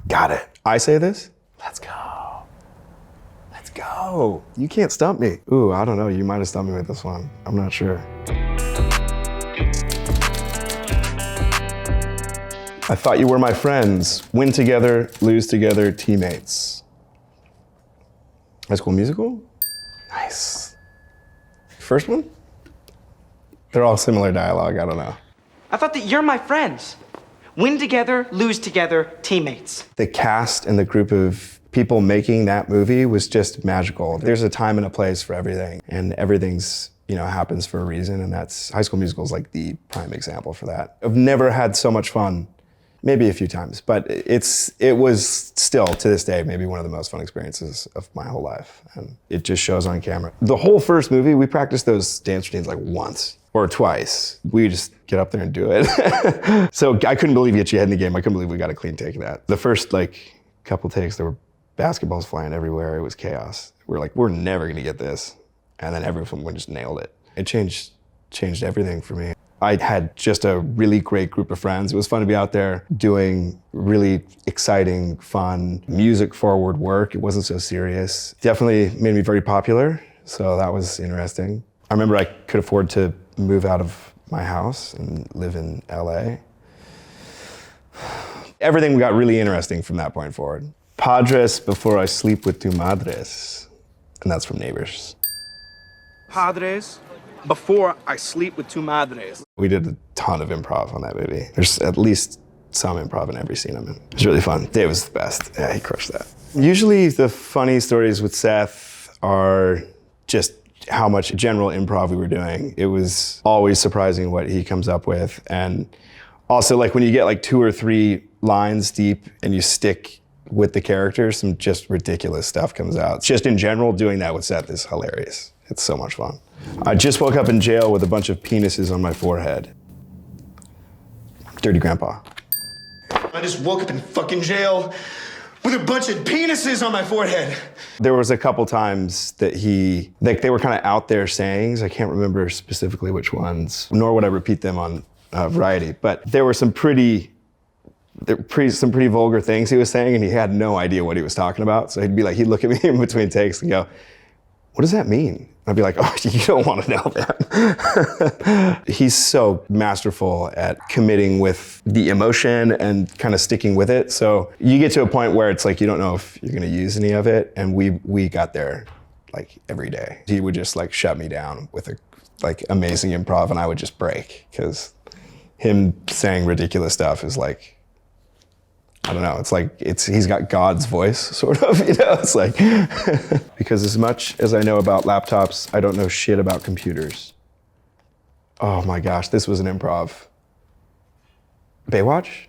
Got it. I say this? Let's go. Let's go. You can't stump me. Ooh, I don't know. You might have stumped me with this one. I'm not sure. I thought you were my friends. Win together, lose together, teammates. High School Musical? Nice. First one? They're all similar dialogue, I don't know. I thought that you're my friends. Win together, lose together, teammates. The cast and the group of people making that movie was just magical. There's a time and a place for everything, and everything's, happens for a reason, and that's High School Musical is like the prime example for that. I've never had so much fun, maybe a few times, but it was still, to this day, maybe one of the most fun experiences of my whole life, and it just shows on camera. The whole first movie, we practiced those dance routines like once or twice. We just get up there and do it. So I couldn't believe you had in the game. I couldn't believe we got a clean take of that. The first couple takes, there were basketballs flying everywhere. It was chaos. We're like, we're never gonna get this. And then everyone just nailed it. It changed everything for me. I had just a really great group of friends. It was fun to be out there doing really exciting, fun, music-forward work. It wasn't so serious. Definitely made me very popular, so that was interesting. I remember I could afford to move out of my house and live in LA. Everything got really interesting from that point forward. Padres before I sleep with tu madres. And that's from Neighbors. Padres before I sleep with tu madres. We did a ton of improv on that movie. There's at least some improv in every scene I'm in. It was really fun. Dave was the best. Yeah, he crushed that. Usually the funny stories with Seth are just how much general improv we were doing. It was always surprising what he comes up with. And also when you get 2 or 3 lines deep and you stick with the characters, some just ridiculous stuff comes out. Just in general, doing that with Seth is hilarious. It's so much fun. I just woke up in jail with a bunch of penises on my forehead. Dirty Grandpa. I just woke up in fucking jail with a bunch of penises on my forehead. There was a couple times that they were kind of out there sayings. I can't remember specifically which ones, nor would I repeat them on Variety, but there were some pretty vulgar things he was saying, and he had no idea what he was talking about. So he'd look at me in between takes and go, "What does that mean?" I'd be like, "Oh, you don't want to know that." He's so masterful at committing with the emotion and kind of sticking with it. So you get to a point where it's you don't know if you're going to use any of it. And we got there every day. He would just shut me down with amazing improv, and I would just break, because him saying ridiculous stuff is I don't know, he's got God's voice, sort of, It's because as much as I know about laptops, I don't know shit about computers. Oh my gosh, this was an improv. Baywatch?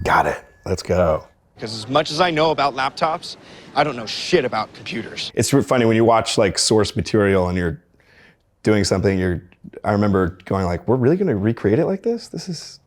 Got it, let's go. Because as much as I know about laptops, I don't know shit about computers. It's funny when you watch source material and you're doing something, I remember going we're really gonna recreate it like this? Is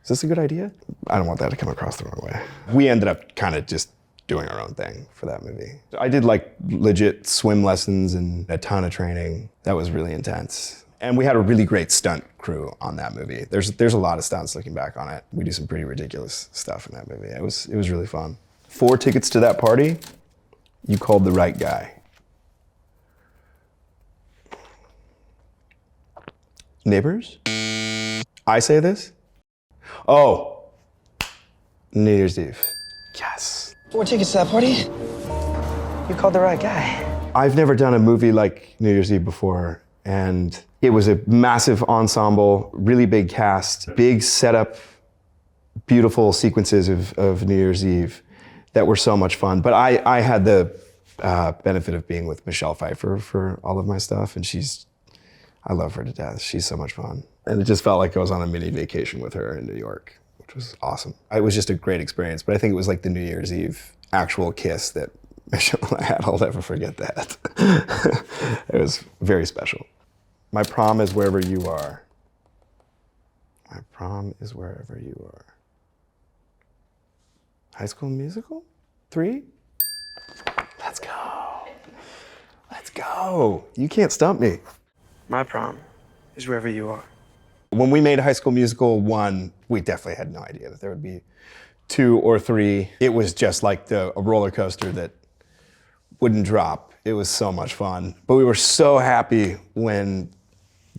this a good idea? I don't want that to come across the wrong way. We ended up kind of just doing our own thing for that movie. I did legit swim lessons and a ton of training. That was really intense. And we had a really great stunt crew on that movie. There's a lot of stunts looking back on it. We do some pretty ridiculous stuff in that movie. It was really fun. 4 tickets to that party, you called the right guy. Neighbors? I say this? Oh, New Year's Eve. Yes. 4 tickets to that party? You called the right guy. I've never done a movie like New Year's Eve before, and it was a massive ensemble, really big cast, big setup, beautiful sequences of New Year's Eve that were so much fun. But I had the benefit of being with Michelle Pfeiffer for all of my stuff, and I love her to death. She's so much fun. And it just felt like I was on a mini vacation with her in New York, which was awesome. It was just a great experience, but I think it was the New Year's Eve actual kiss that Michelle had. I'll never forget that. It was very special. My prom is wherever you are. My prom is wherever you are. High School Musical? 3? Let's go. Let's go. You can't stump me. My prom is wherever you are. When we made High School Musical 1, we definitely had no idea that there would be 2 or 3, it was just like a roller coaster that wouldn't drop. It was so much fun. But we were so happy when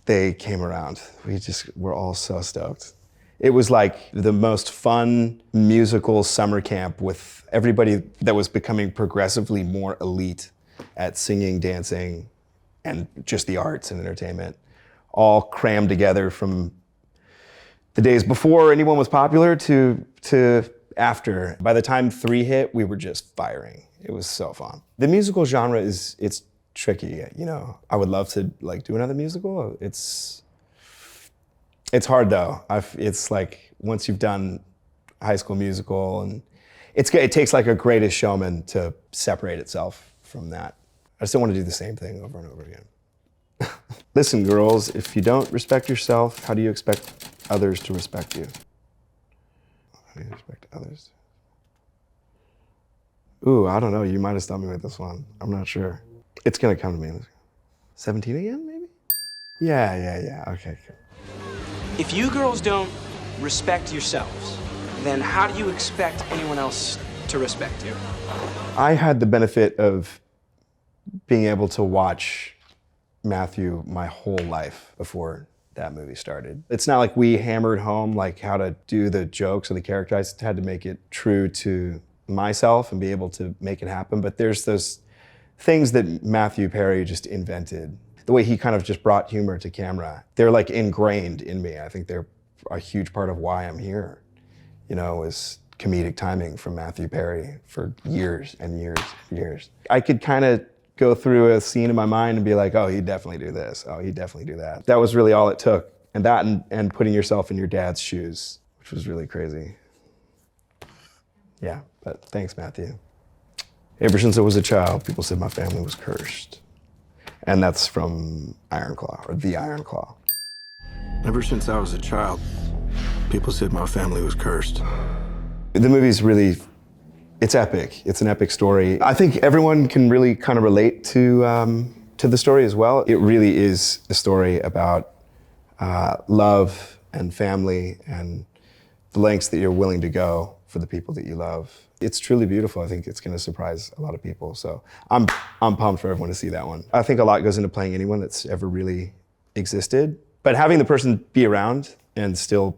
they came around. We just were all so stoked. It was like the most fun musical summer camp with everybody that was becoming progressively more elite at singing, dancing, and just the arts and entertainment, all crammed together from the days before anyone was popular to after. By the time 3 hit, we were just firing. It was so fun. The musical genre it's tricky, you know. I would love to like do another musical. It's hard though. It's like once you've done High School Musical, and it takes like a Greatest Showman to separate itself from that. I just don't want to do the same thing over and over again. Listen, girls, if you don't respect yourself, how do you expect others to respect you? How do you respect others? Ooh, I don't know. You might have stumped me with this one. I'm not sure. It's gonna come to me. 17 again, maybe? Yeah. Okay, cool. If you girls don't respect yourselves, then how do you expect anyone else to respect you? I had the benefit of being able to watch Mathew my whole life before that movie started. It's not like we hammered home like how to do the jokes or the character. I just had to make it true to myself and be able to make it happen. But there's those things that Mathew Perry just invented. The way he kind of just brought humor to camera. They're like ingrained in me. I think they're a huge part of why I'm here. You know, is comedic timing from Mathew Perry for years and years and years. I could kind of go through a scene in my mind and be like, oh, he'd definitely do this. Oh, he'd definitely do that. That was really all it took. And that and putting yourself in your dad's shoes, which was really crazy. Yeah, but thanks, Mathew. Ever since I was a child, people said my family was cursed. And that's from Iron Claw, or The Iron Claw. Ever since I was a child, people said my family was cursed. The movie's really, it's epic. It's an epic story. I think everyone can really kind of relate to the story as well. It really is a story about love and family and the lengths that you're willing to go for the people that you love. It's truly beautiful. I think it's going to surprise a lot of people. So I'm pumped for everyone to see that one. I think a lot goes into playing anyone that's ever really existed. But having the person be around and still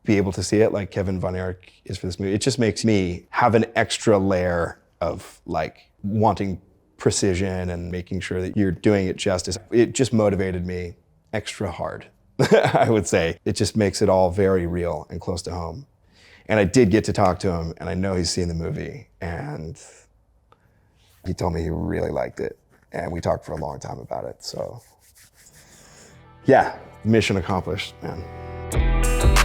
be able to see it like Kevin von Erich is for this movie, it just makes me have an extra layer of like wanting precision and making sure that you're doing it justice. It just motivated me extra hard, I would say. It just makes it all very real and close to home. And I did get to talk to him, and I know he's seen the movie, and he told me he really liked it. And we talked for a long time about it, so yeah, mission accomplished, man.